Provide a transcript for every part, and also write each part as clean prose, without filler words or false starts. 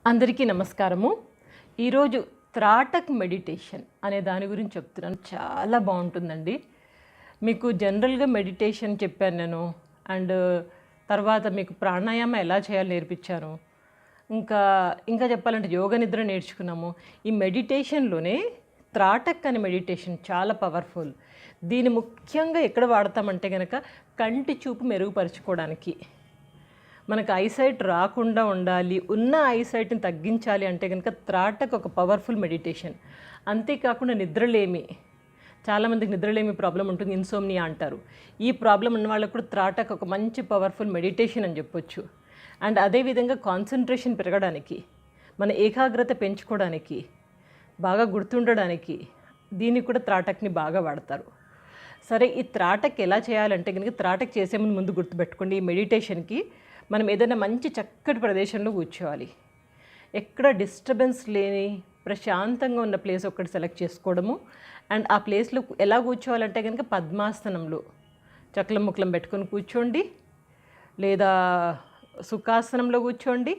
అందరికీ నమస్కారము. ఈరోజు త్రాటక్ మెడిటేషన్ అనే దాని గురించి చెప్తున్నాను. చాలా బాగుంటుందండి. మీకు జనరల్గా మెడిటేషన్ చెప్పాను నేను, అండ్ తర్వాత మీకు ప్రాణాయామం ఎలా చేయాలో నేర్పించాను. ఇంకా ఇంకా చెప్పాలంటే యోగ నిద్ర నేర్చుకున్నాము. ఈ మెడిటేషన్లోనే త్రాటక్ అనే మెడిటేషన్ చాలా పవర్ఫుల్. దీన్ని ముఖ్యంగా ఎక్కడ వాడతామంటే కనుక కంటి చూపు మెరుగుపరుచుకోవడానికి. మనకు ఐసైట్ రాకుండా ఉండాలి, ఉన్న ఐసైట్ని తగ్గించాలి అంటే కనుక త్రాటక్ ఒక పవర్ఫుల్ మెడిటేషన్. అంతేకాకుండా నిద్రలేమి, చాలామందికి నిద్రలేమి ప్రాబ్లం ఉంటుంది, ఇన్సోమ్నియా అంటారు. ఈ ప్రాబ్లం ఉన్న వాళ్ళకు కూడా త్రాటక్ ఒక మంచి పవర్ఫుల్ మెడిటేషన్ అని చెప్పొచ్చు. అండ్ అదేవిధంగా కాన్సన్ట్రేషన్ పెరగడానికి, మన ఏకాగ్రత పెంచుకోవడానికి, బాగా గుర్తుండడానికి దీన్ని కూడా త్రాటక్ని బాగా వాడతారు. సరే, ఈ త్రాటక్ ఎలా చేయాలంటే కనుక త్రాటక్ చేసే ముందు గుర్తుపెట్టుకోండి, ఈ మెడిటేషన్కి మనం ఏదైనా మంచి చక్కటి ప్రదేశంలో కూర్చోవాలి. ఎక్కడ డిస్టర్బెన్స్ లేని ప్రశాంతంగా ఉన్న ప్లేస్ ఒకటి సెలెక్ట్ చేసుకోవడము. అండ్ ఆ ప్లేస్లో ఎలా కూర్చోవాలంటే కనుక పద్మాసనంలో చక్రం ముక్లం పెట్టుకొని కూర్చోండి, లేదా సుఖాసనంలో కూర్చోండి.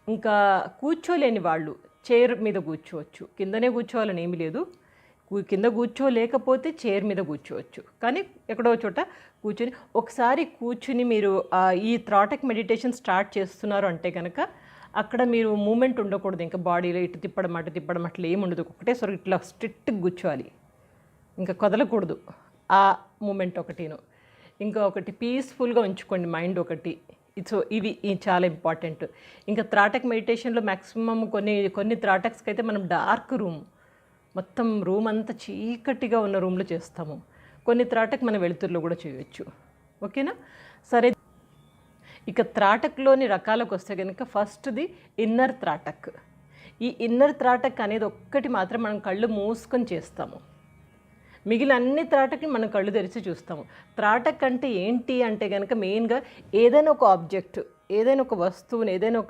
ఇంకా కూర్చోలేని వాళ్ళు చైర్ మీద కూర్చోవచ్చు, కిందనే కూర్చోవాలని ఏమీ లేదు. కింద కూర్చోలేకపోతే చైర్ మీద కూర్చోవచ్చు, కానీ ఎక్కడో చోట కూర్చొని ఒకసారి కూర్చుని మీరు ఈ త్రాటక్ మెడిటేషన్ స్టార్ట్ చేస్తున్నారు అంటే కనుక అక్కడ మీరు మూమెంట్ ఉండకూడదు. ఇంకా బాడీలో ఇటు తిప్పడం అట్లా ఏమి ఉండదు. ఒకటేసారి ఇట్లా స్ట్రిక్ట్గా కూర్చోవాలి, ఇంకా కదలకూడదు. ఆ మూమెంట్ ఒకటిను. ఇంకా ఒకటి పీస్ఫుల్గా ఉంచుకోండి మైండ్ ఒకటి. సో ఇవి చాలా ఇంపార్టెంట్. ఇంకా త్రాటక్ మెడిటేషన్లో మ్యాక్సిమం కొన్ని త్రాటక్స్కి అయితే మనం డార్క్ రూమ్, మొత్తం రూమ్ అంతా చీకటిగా ఉన్న రూమ్లో చేస్తాము. కొన్ని త్రాటక్ మన వెలుతురులో కూడా చేయవచ్చు. ఓకేనా? సరే, ఇక త్రాటక్లోని రకాలకు వస్తే కనుక ఫస్ట్ది ఇన్నర్ త్రాటక్. ఈ ఇన్నర్ త్రాటక్ అనేది ఒక్కటి మాత్రం మనం కళ్ళు మూసుకొని చేస్తాము. మిగిలిన అన్ని త్రాటక్ని మనం కళ్ళు తెరిచి చూస్తాము. త్రాటక్ అంటే ఏంటి అంటే కనుక మెయిన్గా ఏదైనా ఒక ఆబ్జెక్ట్, ఏదైనా ఒక వస్తువుని, ఏదైనా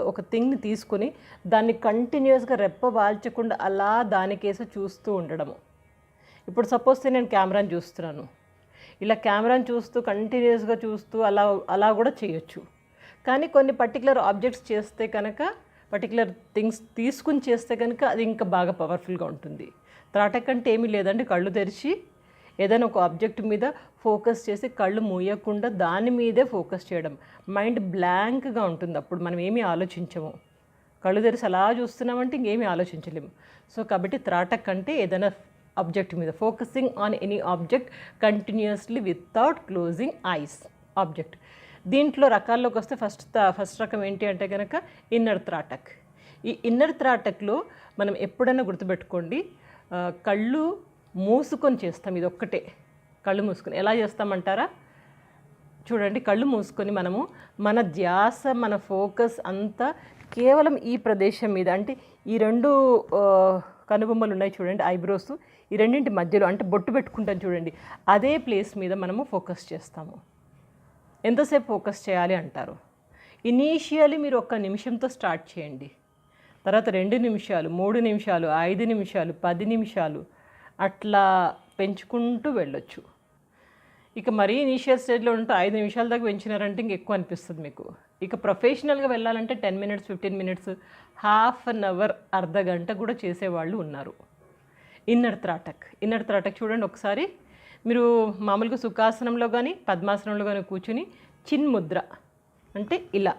ఒక థింగ్ని తీసుకొని దాన్ని కంటిన్యూస్గా రెప్ప వాల్చకుండా అలా దానికేసి చూస్తూ ఉండడము. ఇప్పుడు సపోజ్ నేను కెమెరాని చూస్తున్నాను, ఇలా కెమెరాని చూస్తూ కంటిన్యూస్గా చూస్తూ అలా కూడా చేయొచ్చు. కానీ కొన్ని పర్టికులర్ ఆబ్జెక్ట్స్ చేస్తే కనుక, పర్టికులర్ థింగ్స్ తీసుకుని చేస్తే కనుక అది ఇంకా బాగా పవర్ఫుల్గా ఉంటుంది. త్రాటక్ అంటే ఏమీ లేదండి, కళ్ళు తెరిచి ఏదైనా ఒక ఆబ్జెక్ట్ మీద ఫోకస్ చేసి కళ్ళు మూయకుండా దాని మీదే ఫోకస్ చేయడం. మైండ్ బ్లాంక్గా ఉంటుంది, అప్పుడు మనం ఏమీ ఆలోచించము. కళ్ళు తెరిచి అలా చూస్తున్నామంటే ఇంకేమీ ఆలోచించలేము. సో కాబట్టి త్రాటక్ అంటే ఏదైనా ఆబ్జెక్ట్ మీద focusing on any object continuously without closing ice object. దీంట్లో రకాల్లోకి వస్తే ఫస్ట్ రకం ఏంటి అంటే కనుక ఇన్నర్ త్రాటక్. ఈ ఇన్నర్ త్రాటక్లో మనం ఎప్పుడైనా గుర్తుపెట్టుకోండి, కళ్ళు మూసుకొని చేస్తాం. ఇది ఒక్కటే, కళ్ళు మూసుకొని. ఎలా చేస్తామంటారా? చూడండి, కళ్ళు మూసుకొని మనము మన ధ్యాస, మన ఫోకస్ అంతా కేవలం ఈ ప్రదేశం మీద, అంటే ఈ రెండు కనుబొమ్మలు ఉన్నాయి చూడండి, ఐబ్రోస్, ఈ రెండింటి మధ్యలో, అంటే బొట్టు పెట్టుకుంటాం చూడండి, అదే ప్లేస్ మీద మనము ఫోకస్ చేస్తాము. ఎంతసేపు ఫోకస్ చేయాలి అంటారు? ఇనీషియలీ మీరు 1 నిమిషంతో స్టార్ట్ చేయండి, తర్వాత 2 నిమిషాలు, 3 నిమిషాలు, 5 నిమిషాలు, 10 నిమిషాలు అట్లా పెంచుకుంటూ వెళ్ళొచ్చు. ఇక మరీ ఇనీషియల్ స్టేజ్లో ఉంటే 5 నిమిషాల దాకా పెంచినారంటే ఇంక ఎక్కువ అనిపిస్తుంది మీకు. ఇక ప్రొఫెషనల్గా వెళ్ళాలంటే 10 minutes, 15 minutes, half an hour, అర్ధగంట కూడా చేసేవాళ్ళు ఉన్నారు. ఇన్నర్ త్రాటక్ చూడండి ఒకసారి. మీరు మామూలుగా సుఖాసనంలో కానీ పద్మాసనంలో కానీ కూర్చుని చిన్ముద్ర, అంటే ఇలా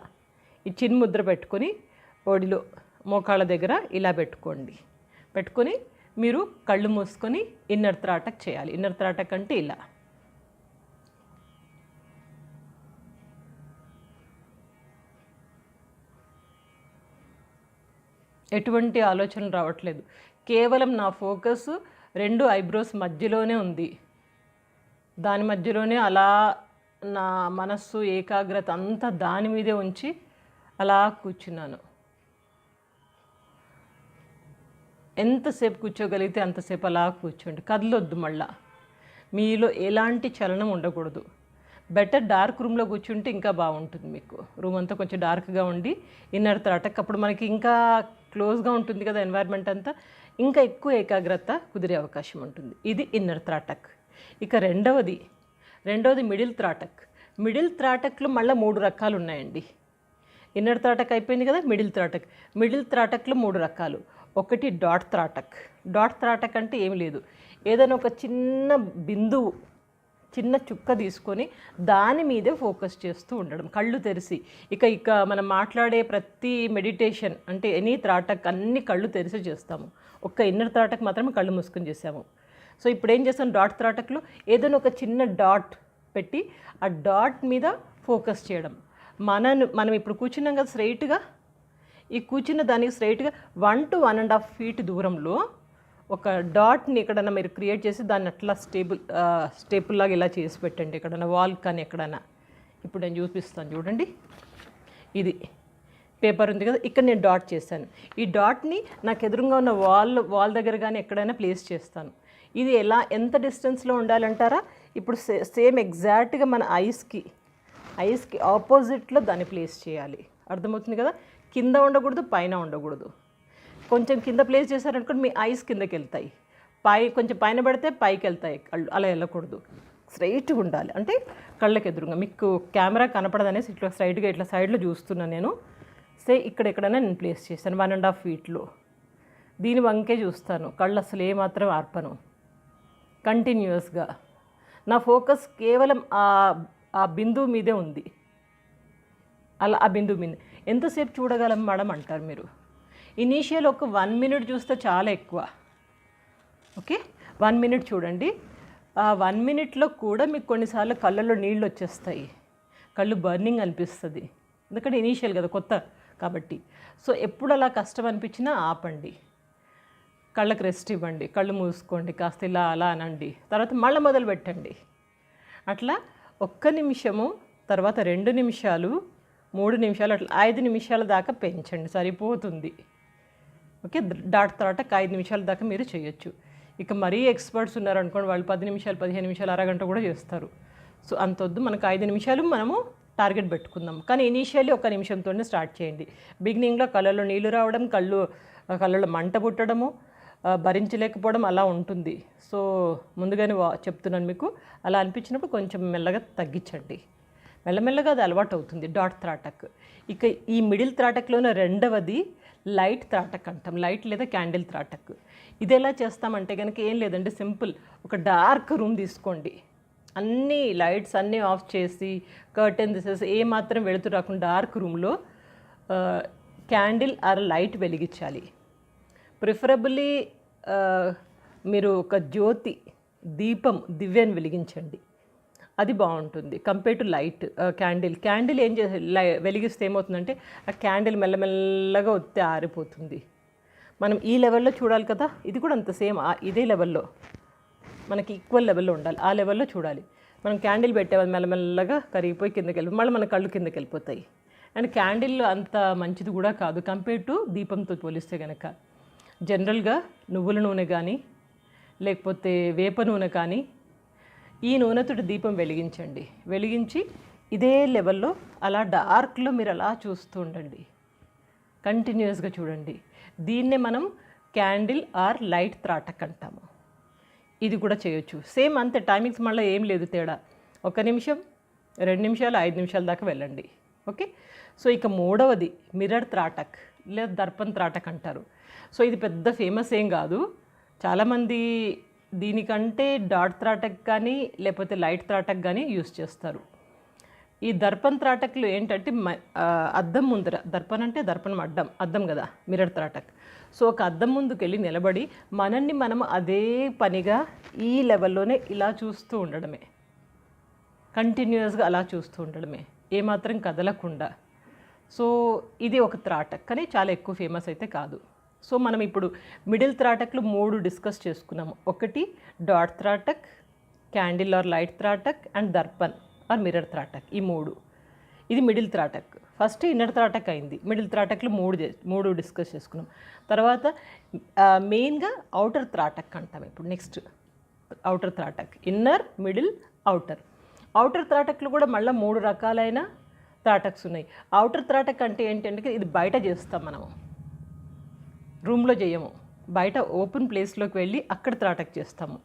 ఈ చిన్ముద్ర పెట్టుకొని ఒడిలో మోకాళ్ళ దగ్గర ఇలా పెట్టుకొని మీరు కళ్ళు మూసుకొని ఇన్నర్ త్రాటక్ చేయాలి. ఇన్నర్ త్రాటక్ అంటే ఇలా. ఎటువంటి ఆలోచనలు రావట్లేదు, కేవలం నా ఫోకస్ 2 ఐబ్రోస్ మధ్యలోనే ఉంది. దాని మధ్యలోనే అలా నా మనస్సు, ఏకాగ్రత అంతా దాని మీదే ఉంచి అలా కూర్చున్నాను. ఎంతసేపు కూర్చోగలిగితే అంతసేపు అలా కూర్చోండి, కదలొద్దు. మళ్ళా మీలో ఎలాంటి చలనం ఉండకూడదు. బెటర్ డార్క్ రూమ్లో కూర్చుంటే ఇంకా బాగుంటుంది. మీకు రూమ్ అంతా కొంచెం డార్క్గా ఉండి ఇన్నర్ త్రాటక్, అప్పుడు మనకి ఇంకా క్లోజ్గా ఉంటుంది కదా ఎన్వైర్న్మెంట్ అంతా, ఇంకా ఎక్కువ ఏకాగ్రత కుదిరే అవకాశం ఉంటుంది. ఇది ఇన్నర్ త్రాటక్. ఇక రెండవది మిడిల్ త్రాటక్. మిడిల్ త్రాటక్లో మళ్ళీ 3 రకాలు ఉన్నాయండి. ఇన్నర్ త్రాటక్ అయిపోయింది కదా. మిడిల్ త్రాటక్లో 3 రకాలు. ఒకటి డాట్ త్రాటక్. డాట్ త్రాటక్ అంటే ఏమి లేదు, ఏదైనా ఒక చిన్న బిందువు, చిన్న చుక్క తీసుకొని దాని మీదే ఫోకస్ చేస్తూ ఉండడం కళ్ళు తెరిచి. ఇక మనం మాట్లాడే ప్రతి మెడిటేషన్ అంటే ఎనీ త్రాటక్ అన్ని కళ్ళు తెరిచి చేస్తాము. ఒక్క ఇన్నర్ త్రాటక్ మాత్రమే కళ్ళు మూసుకొని చేసాము. సో ఇప్పుడు ఏం చేస్తాం, డాట్ త్రాటక్లో ఏదైనా ఒక చిన్న డాట్ పెట్టి ఆ డాట్ మీద ఫోకస్ చేయడం. మనం ఇప్పుడు కూర్చున్నాం కదా స్ట్రైట్గా, ఈ కూర్చున్న దానికి స్ట్రైట్గా 1 to 1.5 feet దూరంలో ఒక డాట్ని ఎక్కడన్నా మీరు క్రియేట్ చేసి దాన్ని అట్లా స్టేపుల్ లాగా ఇలా చేసి పెట్టండి ఎక్కడన్నా వాల్ కానీ ఎక్కడన్నా. ఇప్పుడు నేను చూపిస్తాను చూడండి. ఇది పేపర్ ఉంది కదా, ఇక్కడ నేను డాట్ చేశాను. ఈ డాట్ని నాకు ఎదురుగా ఉన్న వాల్ దగ్గర కానీ ఎక్కడైనా ప్లేస్ చేస్తాను. ఇది ఎంత డిస్టెన్స్లో ఉండాలంటారా, ఇప్పుడు సేమ్ ఎగ్జాక్ట్గా మన ఐస్కి ఆపోజిట్లో దాన్ని ప్లేస్ చేయాలి. అర్థమవుతుంది కదా. కింద ఉండకూడదు, పైన ఉండకూడదు. కొంచెం కింద ప్లేస్ చేశారనుకోండి మీ ఐస్ కిందకి వెళ్తాయి, కొంచెం పైన పడితే పైకి వెళ్తాయి కళ్ళు. అలా వెళ్ళకూడదు, స్ట్రైట్గా ఉండాలి. అంటే కళ్ళకి ఎదురుగా మీకు కెమెరా కనపడదనేసి ఇట్లా స్ట్రైట్గా ఇట్లా సైడ్లో చూస్తున్నాను నేను. ఎక్కడైనా నేను ప్లేస్ చేశాను 1.5 feetలో. దీని వంకే చూస్తాను, కళ్ళు అసలు ఏమాత్రం ఆర్పను. కంటిన్యూస్గా నా ఫోకస్ కేవలం ఆ బిందువు మీదే ఉంది. అలా ఆ బిందువు మీద ఎంతసేపు చూడగలం మేడం అంటారు మీరు. ఇనీషియల్ ఒక 1 minute చూస్తే చాలా ఎక్కువ. ఓకే, 1 minute చూడండి. ఆ 1 minuteలో కూడా మీకు కొన్నిసార్లు కళ్ళల్లో నీళ్ళు వచ్చేస్తాయి, కళ్ళు బర్నింగ్ అనిపిస్తుంది. ఎందుకంటే ఇనీషియల్ కదా, కొత్త కాబట్టి. సో ఎప్పుడు అలా కష్టం అనిపించినా ఆపండి, కళ్ళకి రెస్ట్ ఇవ్వండి, కళ్ళు మూసుకోండి, కాస్త ఇలా అలా అనండి, తర్వాత మళ్ళీ మొదలు పెట్టండి. అట్లా 1 నిమిషము, తర్వాత 2 నిమిషాలు, 3 నిమిషాలు, అట్లా 5 నిమిషాల దాకా పెంచండి, సరిపోతుంది. ఓకే, డాట్ తర్వాత 5 నిమిషాల దాకా మీరు చేయొచ్చు. ఇక మరీ ఎక్స్పర్ట్స్ ఉన్నారనుకోండి, వాళ్ళు 10 నిమిషాలు, 15 నిమిషాలు, అరగంట కూడా చేస్తారు. సో అంతొద్దు, మనకు 5 నిమిషాలు మనము టార్గెట్ పెట్టుకుందాం. కానీ ఇనీషియల్లీ 1 నిమిషంతోనే స్టార్ట్ చేయండి. బిగినింగ్లో కళ్ళలో నీళ్ళు రావడం, కళ్ళలో మంట పుట్టడము, భరించలేకపోవడం అలా ఉంటుంది. సో ముందుగానే చెప్తున్నాను మీకు. అలా అనిపించినప్పుడు కొంచెం మెల్లగా తగ్గించండి, మెల్లమెల్లగా అది అలవాటు అవుతుంది. డాట్ త్రాటక్. ఇక ఈ మిడిల్ త్రాటక్లోనే రెండవది లైట్ త్రాటక్ అంటాం, లైట్ లేదా క్యాండిల్ త్రాటక్. ఇది ఎలా చేస్తామంటే కనుక ఏం లేదండి, సింపుల్. ఒక డార్క్ రూమ్ తీసుకోండి, అన్ని లైట్స్ అన్నీ ఆఫ్ చేసి కర్టెన్ తీసేసి ఏమాత్రం వెళుతూ రాకుండా డార్క్ రూమ్లో క్యాండిల్ ఆర్ లైట్ వెలిగించాలి. ప్రిఫరబుల్లీ మీరు ఒక జ్యోతి, దివ్యాన్ని వెలిగించండి, అది బాగుంటుంది కంపేర్ టు లైట్. క్యాండిల్ ఏం చేసి వెలిగిస్తే ఏమవుతుందంటే ఆ క్యాండిల్ మెల్లమెల్లగా ఒత్తి ఆరిపోతుంది. మనం ఈ లెవెల్లో చూడాలి కదా, ఇది కూడా అంత సేమ్ ఇదే లెవెల్లో, మనకి ఈక్వల్ లెవెల్లో ఉండాలి, ఆ లెవెల్లో చూడాలి. మనం క్యాండిల్ పెట్టేవాళ్ళు మెల్లమెల్లగా కరిగిపోయి కిందకి వెళ్ళి మళ్ళీ మన కళ్ళు కిందకి వెళ్ళిపోతాయి. అండ్ క్యాండిల్ అంత మంచిది కూడా కాదు కంపేర్ టు దీపంతో పోలిస్తే కనుక. జనరల్గా నువ్వుల నూనె కానీ లేకపోతే వేప నూనె కానీ, ఈ నూనెతో దీపం వెలిగించండి. వెలిగించి ఇదే లెవెల్లో అలా డార్క్లో మీరు అలా చూస్తూ ఉండండి, కంటిన్యూస్గా చూడండి. దీన్నే మనం క్యాండిల్ ఆర్ లైట్ త్రాటక్ అంటాము. ఇది కూడా చేయొచ్చు, సేమ్ అంతే. టైమింగ్స్ మళ్ళీ ఏం లేదు తేడా. 1 నిమిషం, 2 నిమిషాలు, 5 నిమిషాల దాకా వెళ్ళండి. ఓకే, సో ఇక మూడవది మిర్రర్ త్రాటక్ లేదా దర్పణ్ త్రాటక్ అంటారు. సో ఇది పెద్ద ఫేమస్ ఏం కాదు, చాలామంది దీనికంటే డాట్ త్రాటక్ కానీ లేకపోతే లైట్ త్రాటక్ కానీ యూస్ చేస్తారు. ఈ దర్పణ్ త్రాటక్లు ఏంటంటే అద్దం ముందర, దర్పణ్ అంటే దర్పణం అద్దం కదా, మిర్రర్ త్రాటక్. సో ఒక అద్దం ముందుకు వెళ్ళి నిలబడి మనల్ని మనం అదే పనిగా ఈ లెవెల్లోనే ఇలా చూస్తూ ఉండడమే, కంటిన్యూస్గా అలా చూస్తూ ఉండడమే, ఏమాత్రం కదలకుండా. సో ఇది ఒక త్రాటక్, కానీ చాలా ఎక్కువ ఫేమస్ అయితే కాదు. సో మనం ఇప్పుడు మిడిల్ త్రాటక్లు 3 డిస్కస్ చేసుకున్నాము. ఒకటి dot Tratak, candle or light Tratak and Darpan or mirror Tratak, ఈ 3. ఇది middle Tratak. First inner Tratak అయింది, మిడిల్ త్రాటక్లు 3 డిస్కస్ చేసుకున్నాం. తర్వాత మెయిన్గా అవుటర్ త్రాటక్ అంటాం. ఇప్పుడు next outer Tratak, inner, middle, outer త్రాటక్లు కూడా మళ్ళీ 3 రకాలైన త్రాటక్స్ ఉన్నాయి. అవుటర్ త్రాటక్ అంటే ఏంటంటే ఇది బయట చేస్తాం, మనము రూమ్లో చేయము, బయట ఓపెన్ ప్లేస్లోకి వెళ్ళి అక్కడ త్రాటక్ చేస్తాము.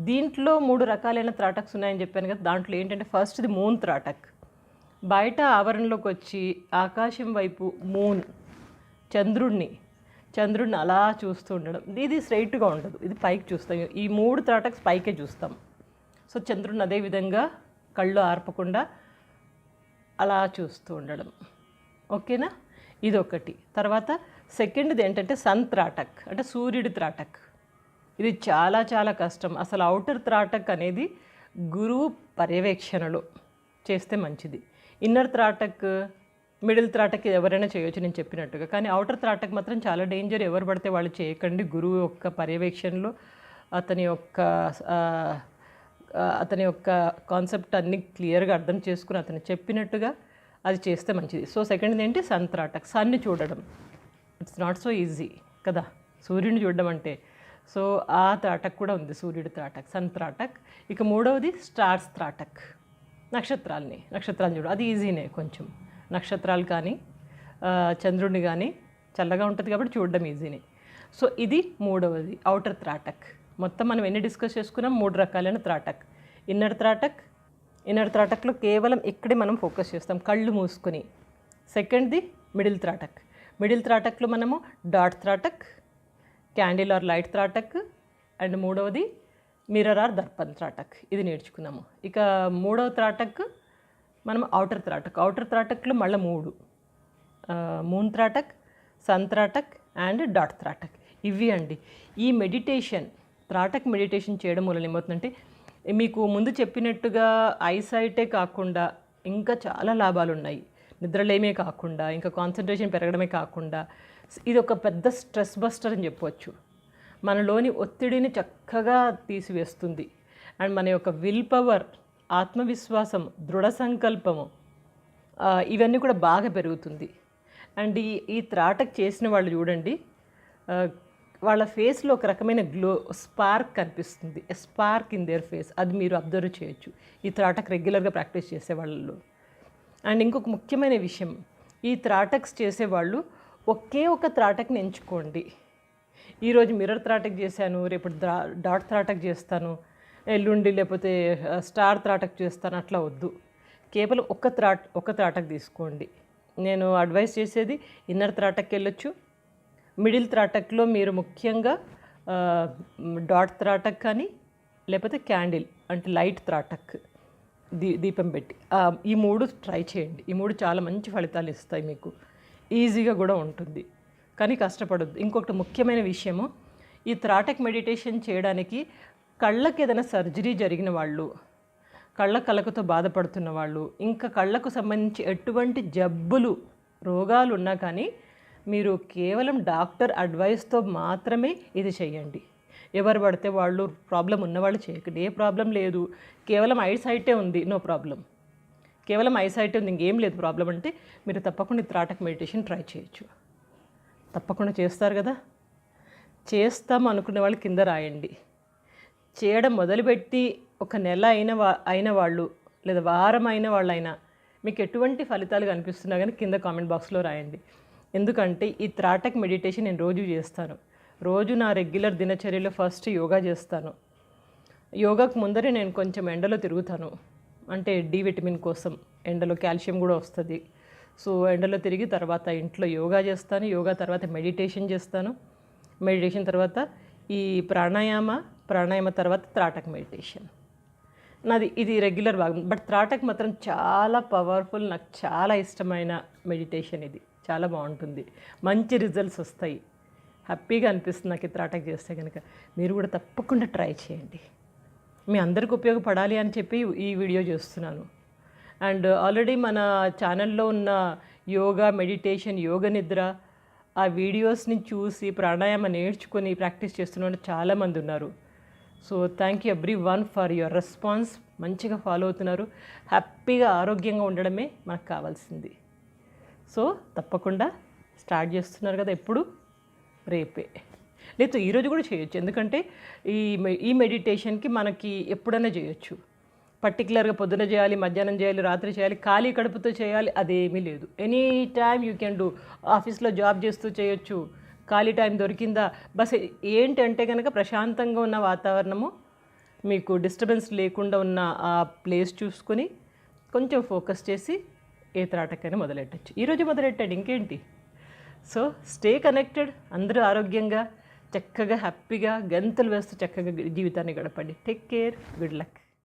దీంట్లో 3 రకాలైన త్రాటక్స్ ఉన్నాయని చెప్పాను కదా. దాంట్లో ఏంటంటే ఫస్ట్ది మూన్ త్రాటక్. బయట ఆవరణలోకి వచ్చి ఆకాశం వైపు చంద్రుడిని అలా చూస్తూ ఉండడం. ఇది స్ట్రైట్గా ఉండదు, ఇది పైకి చూస్తాం. ఈ 3 త్రాటక్స్ పైకే చూస్తాం. సో చంద్రుడిని అదే విధంగా కళ్ళు ఆర్పకుండా అలా చూస్తూ ఉండడం. ఓకేనా? ఇదొకటి. తర్వాత సెకండ్ది ఏంటంటే సన్ త్రాటక్, అంటే సూర్యుడి త్రాటక్. ఇది చాలా చాలా కష్టం. అసలు ఔటర్ త్రాటక్ అనేది గురువు పర్యవేక్షణలో చేస్తే మంచిది. ఇన్నర్ త్రాటక్, మిడిల్ త్రాటక్ ఎవరైనా చేయొచ్చు నేను చెప్పినట్టుగా. కానీ ఔటర్ త్రాటక్ మాత్రం చాలా డేంజర్. ఎవరు పడితే వాళ్ళు చేయకండి. గురువు యొక్క పర్యవేక్షణలో అతని యొక్క కాన్సెప్ట్ అన్ని క్లియర్గా అర్థం చేసుకుని అతను చెప్పినట్టుగా అది చేస్తే మంచిది. సో సెకండ్ ఏంటి? సన్ త్రాటక్, సన్ని చూడడం. ఇట్స్ నాట్ సో ఈజీ కదా సూర్యుడిని చూడడం అంటే. సో ఆ త్రాటక్ కూడా ఉంది, సూర్యుడి త్రాటక్, సన్ త్రాటక్. ఇక మూడవది స్టార్స్ త్రాటక్, నక్షత్రాలు చూడడం. అది ఈజీనే కొంచెం. నక్షత్రాలు కానీ చంద్రుడిని కానీ చల్లగా ఉంటుంది కాబట్టి చూడడం ఈజీనే. సో ఇది మూడవది ఔటర్ త్రాటక్. మొత్తం మనం ఎన్ని డిస్కస్ చేసుకున్నాం? 3 రకాలైన త్రాటక్. ఇన్నర్ త్రాటక్లో కేవలం ఇక్కడే మనం ఫోకస్ చేస్తాం కళ్ళు మూసుకొని. సెకండ్ది మిడిల్ త్రాటక్లో మనము dot Tratak, candle or light Tratak, and మూడవది మిర్రర్ ఆర్ దర్పణ్ త్రాటక్. ఇది నేర్చుకున్నాము. ఇక మూడవ త్రాటక్ మనం ఔటర్ త్రాటక్లో మళ్ళీ 3: moon Tratak, sun Tratak and dot Tratak. ఇవి అండి ఈ త్రాటక్ మెడిటేషన్ చేయడం వల్ల ఏమవుతుందంటే మీకు ముందు చెప్పినట్టుగా ఐసైటే కాకుండా ఇంకా చాలా లాభాలు ఉన్నాయి. నిద్రలేమే కాకుండా, ఇంకా కాన్సన్ట్రేషన్ పెరగడమే కాకుండా, ఇది ఒక పెద్ద స్ట్రెస్ బస్టర్ అని చెప్పవచ్చు. మనలోని ఒత్తిడిని చక్కగా తీసివేస్తుంది. అండ్ మన యొక్క విల్ పవర్, ఆత్మవిశ్వాసం, దృఢ సంకల్పము, ఇవన్నీ కూడా బాగా పెరుగుతుంది. అండ్ ఈ త్రాటక్ చేసిన వాళ్ళు చూడండి, వాళ్ళ ఫేస్లో ఒక రకమైన స్పార్క్ కనిపిస్తుంది. Spark in their face. అది మీరు అబ్జర్వ్ చేయొచ్చు ఈ త్రాటక్ రెగ్యులర్గా ప్రాక్టీస్ చేసేవాళ్ళు. అండ్ ఇంకొక ముఖ్యమైన విషయం, ఈ త్రాటక్స్ చేసేవాళ్ళు ఒకే ఒక త్రాటక్ని ఎంచుకోండి. ఈరోజు మిర్రర్ త్రాటక్ చేశాను, రేపు డాట్ త్రాటక్ చేస్తాను, ఎల్లుండి లేకపోతే స్టార్ త్రాటక్ చేస్తాను, అట్లా వద్దు. కేవలం ఒక త్రాటక్ తీసుకోండి. నేను అడ్వైస్ చేసేది ఇన్నర్ త్రాటక్కి వెళ్ళొచ్చు. మిడిల్ త్రాటక్లో మీరు ముఖ్యంగా డాట్ త్రాటక్ కానీ లేకపోతే క్యాండిల్ అంటే లైట్ త్రాటక్, దీపం పెట్టి ఈ 3 ట్రై చేయండి. ఈ 3 చాలా మంచి ఫలితాలు ఇస్తాయి మీకు. ఈజీగా కూడా ఉంటుంది కానీ కష్టపడద్దు. ఇంకొకటి ముఖ్యమైన విషయము, ఈ త్రాటక్ మెడిటేషన్ చేయడానికి కళ్ళకి ఏదైనా సర్జరీ జరిగిన వాళ్ళు, కళ్ళతో బాధపడుతున్న వాళ్ళు, ఇంకా కళ్ళకు సంబంధించి ఎటువంటి రోగాలు ఉన్నా కానీ మీరు కేవలం డాక్టర్ అడ్వైస్తో మాత్రమే ఇది చేయండి. ఎవరు పడితే వాళ్ళు, ప్రాబ్లం ఉన్నవాళ్ళు చేయకండి. ఏ ప్రాబ్లం లేదు, కేవలం ఐసైటే ఉంది, నో ప్రాబ్లం. కేవలం ఐసైటే ఉంది, ఇంకేం లేదు ప్రాబ్లం అంటే మీరు తప్పకుండా త్రాటక్ మెడిటేషన్ ట్రై చేయొచ్చు. తప్పకుండా చేస్తారు కదా. చేస్తాం అనుకునే వాళ్ళు కింద రాయండి. చేయడం మొదలుపెట్టి ఒక నెల అయిన వాళ్ళు లేదా వారం అయిన వాళ్ళైనా మీకు ఎటువంటి ఫలితాలు కనిపిస్తున్నా కానీ కింద కామెంట్ బాక్స్లో రాయండి. ఎందుకంటే ఈ త్రాటక్ మెడిటేషన్ నేను రోజు చేస్తాను. రోజు నా రెగ్యులర్ దినచర్యలో ఫస్ట్ యోగా చేస్తాను. యోగాకు ముందరే నేను కొంచెం ఎండలో తిరుగుతాను, అంటే డి విటమిన్ కోసం. ఎండలో కాల్షియం కూడా వస్తుంది. సో ఎండలో తిరిగి తర్వాత ఇంట్లో యోగా చేస్తాను. యోగా తర్వాత మెడిటేషన్ చేస్తాను. మెడిటేషన్ తర్వాత ఈ ప్రాణాయామ తర్వాత త్రాటక్ మెడిటేషన్. ఇది రెగ్యులర్ భాగం. బట్ త్రాటక్ మాత్రం చాలా పవర్ఫుల్, నాకు చాలా ఇష్టమైన మెడిటేషన్. ఇది చాలా బాగుంటుంది, మంచి రిజల్ట్స్ వస్తాయి, హ్యాపీగా అనిపిస్తుంది నాకు ఈ త్రాటక్ చేస్తే కనుక. మీరు కూడా తప్పకుండా ట్రై చేయండి. మీ అందరికి ఉపయోగపడాలి అని చెప్పి ఈ వీడియో చేస్తున్నాను. అండ్ ఆల్రెడీ మన ఛానల్లో ఉన్న యోగా, మెడిటేషన్, యోగ నిద్ర ఆ వీడియోస్ని చూసి ప్రాణాయామ నేర్చుకొని ప్రాక్టీస్ చేస్తున్న వాళ్ళు చాలామంది ఉన్నారు. So thank you every one for your response. మంచిగా ఫాలో అవుతున్నారు. హ్యాపీగా ఆరోగ్యంగా ఉండడమే మనకు కావాల్సింది. సో తప్పకుండా స్టార్ట్ చేస్తున్నారు కదా, ఎప్పుడు రేపే లేదు ఈరోజు కూడా చేయొచ్చు. ఎందుకంటే ఈ మెడిటేషన్కి మనకి ఎప్పుడైనా చేయొచ్చు. పర్టికులర్గా పొద్దున చేయాలి, మధ్యాహ్నం చేయాలి, రాత్రి చేయాలి, ఖాళీ కడుపుతో చేయాలి అదేమీ లేదు. Any time you can do. ఆఫీస్లో జాబ్ చేస్తూ చేయొచ్చు, ఖాళీ టైం దొరికిందా. బస్ ఏంటంటే కనుక ప్రశాంతంగా ఉన్న వాతావరణము, మీకు డిస్టర్బెన్స్ లేకుండా ఉన్న ఆ ప్లేస్ చూసుకొని కొంచెం ఫోకస్ చేసి ఏ త్రాటకైనా మొదలెట్టచ్చు. ఈరోజు మొదలెట్టాడు ఇంకేంటి. సో స్టే కనెక్టెడ్, అందరూ ఆరోగ్యంగా చక్కగా హ్యాపీగా గంతులు వేస్తూ చక్కగా జీవితాన్ని గడపండి. Take care, good luck.